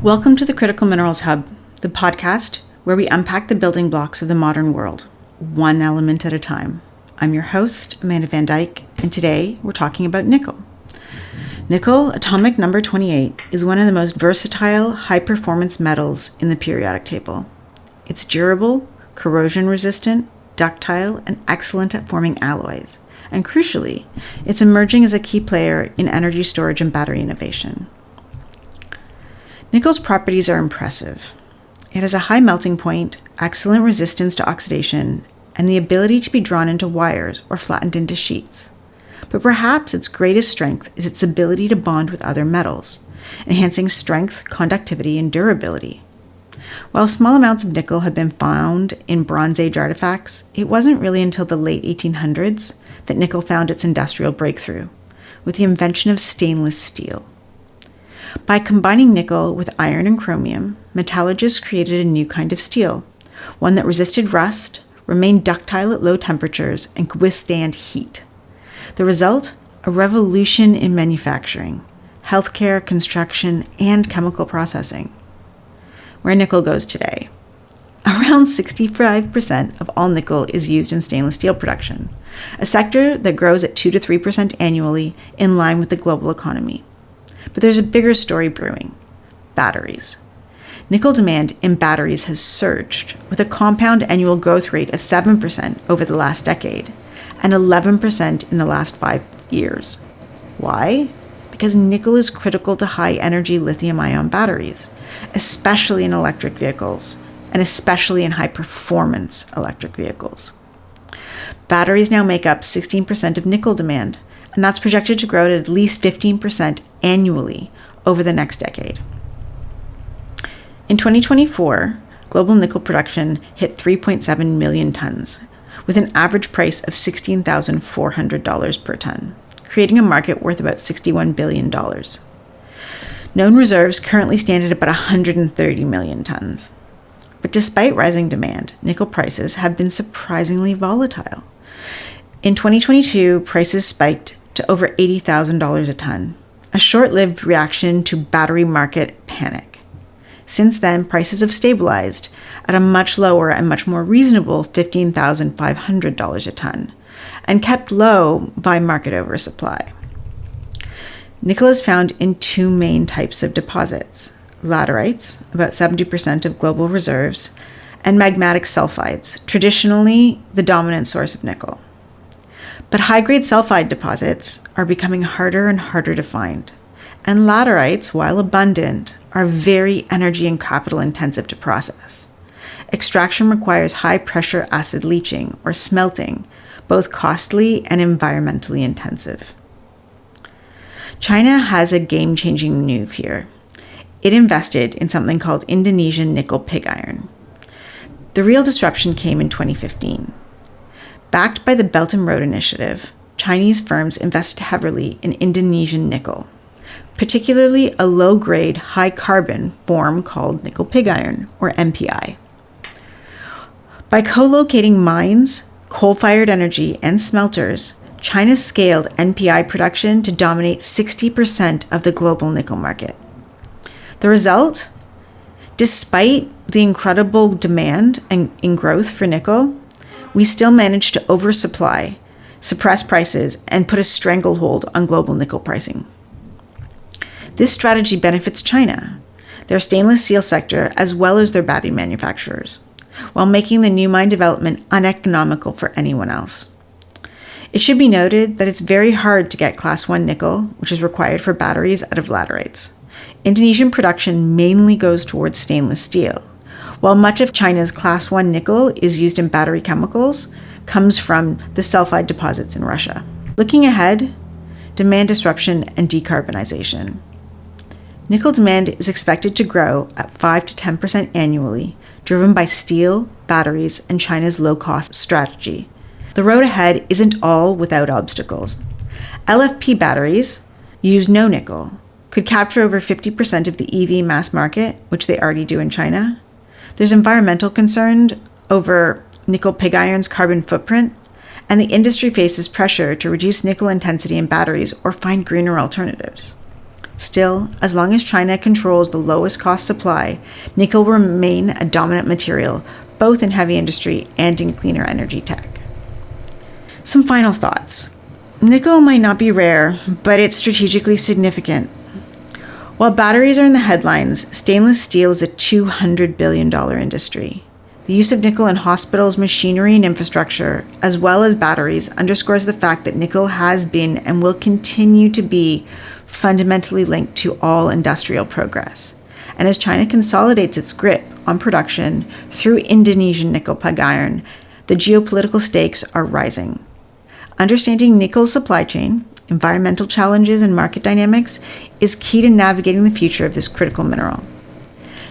Welcome to the Critical Minerals Hub, the podcast where we unpack the building blocks of the modern world, one element at a time. I'm your host, Amanda van Dyke, and today we're talking about nickel. Nickel, atomic number 28, is one of the most versatile, high-performance metals in the periodic table. It's durable, corrosion-resistant, ductile, and excellent at forming alloys. And crucially, it's emerging as a key player in energy storage and battery innovation. Nickel's properties are impressive. It has a high melting point, excellent resistance to oxidation, and the ability to be drawn into wires or flattened into sheets. But perhaps its greatest strength is its ability to bond with other metals, enhancing strength, conductivity, and durability. While small amounts of nickel have been found in Bronze Age artifacts, it wasn't really until the late 1800s that nickel found its industrial breakthrough, with the invention of stainless steel. By combining nickel with iron and chromium, metallurgists created a new kind of steel, one that resisted rust, remained ductile at low temperatures, and could withstand heat. The result? A revolution in manufacturing, healthcare, construction, and chemical processing. Where nickel goes today. Around 65% of all nickel is used in stainless steel production, a sector that grows at 2 to 3% annually in line with the global economy. But there's a bigger story brewing: batteries. Nickel demand in batteries has surged, with a compound annual growth rate of 7% over the last decade and 11% in the last 5 years. Why? Because nickel is critical to high-energy lithium-ion batteries, especially in electric vehicles, and especially in high-performance electric vehicles. Batteries now make up 16% of nickel demand, and that's projected to grow at least 15% annually over the next decade. In 2024, global nickel production hit 3.7 million tons, with an average price of $16,400 per ton, creating a market worth about $61 billion. Known reserves currently stand at about 130 million tons. But despite rising demand, nickel prices have been surprisingly volatile. In 2022, prices spiked to over $80,000 a ton, a short-lived reaction to battery market panic. Since then, prices have stabilized at a much lower and much more reasonable $15,500 a ton, and kept low by market oversupply. Nickel is found in two main types of deposits: laterites, about 70% of global reserves, and magmatic sulfides, traditionally the dominant source of nickel. But high-grade sulfide deposits are becoming harder and harder to find, and laterites, while abundant, are very energy and capital intensive to process. Extraction requires high-pressure acid leaching or smelting, both costly and environmentally intensive. China has a game-changing move here. It invested in something called Indonesian nickel pig iron. The real disruption came in 2015. Backed by the Belt and Road Initiative, Chinese firms invested heavily in Indonesian nickel, particularly a low-grade, high-carbon form called nickel pig iron, or NPI. By co-locating mines, coal-fired energy, and smelters, China scaled NPI production to dominate 60% of the global nickel market. The result? Despite the incredible demand and in growth for nickel, we still managed to oversupply, suppress prices, and put a stranglehold on global nickel pricing. This strategy benefits China, their stainless steel sector, as well as their battery manufacturers, while making the new mine development uneconomical for anyone else. It should be noted that it's very hard to get Class 1 nickel, which is required for batteries, out of laterites. Indonesian production mainly goes towards stainless steel, while much of China's Class 1 nickel is used in battery chemicals, comes from the sulfide deposits in Russia. Looking ahead, demand disruption and decarbonization. Nickel demand is expected to grow at 5 to 10% annually, driven by steel, batteries, and China's low-cost strategy. The road ahead isn't all without obstacles. LFP batteries use no nickel, could capture over 50% of the EV mass market, which they already do in China. There's environmental concern over nickel pig iron's carbon footprint, and the industry faces pressure to reduce nickel intensity in batteries or find greener alternatives. Still, as long as China controls the lowest cost supply, nickel will remain a dominant material, both in heavy industry and in cleaner energy tech. Some final thoughts. Nickel might not be rare, but it's strategically significant. While batteries are in the headlines, stainless steel is a $200 billion industry. The use of nickel in hospitals, machinery, and infrastructure, as well as batteries, underscores the fact that nickel has been and will continue to be fundamentally linked to all industrial progress. And as China consolidates its grip on production through Indonesian nickel pig iron, the geopolitical stakes are rising. Understanding nickel's supply chain, environmental challenges, and market dynamics is key to navigating the future of this critical mineral.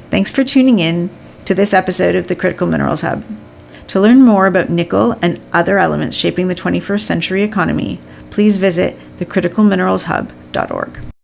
Thanks for tuning in to this episode of the Critical Minerals Hub. To learn more about nickel and other elements shaping the 21st century economy, please visit thecriticalmineralshub.org.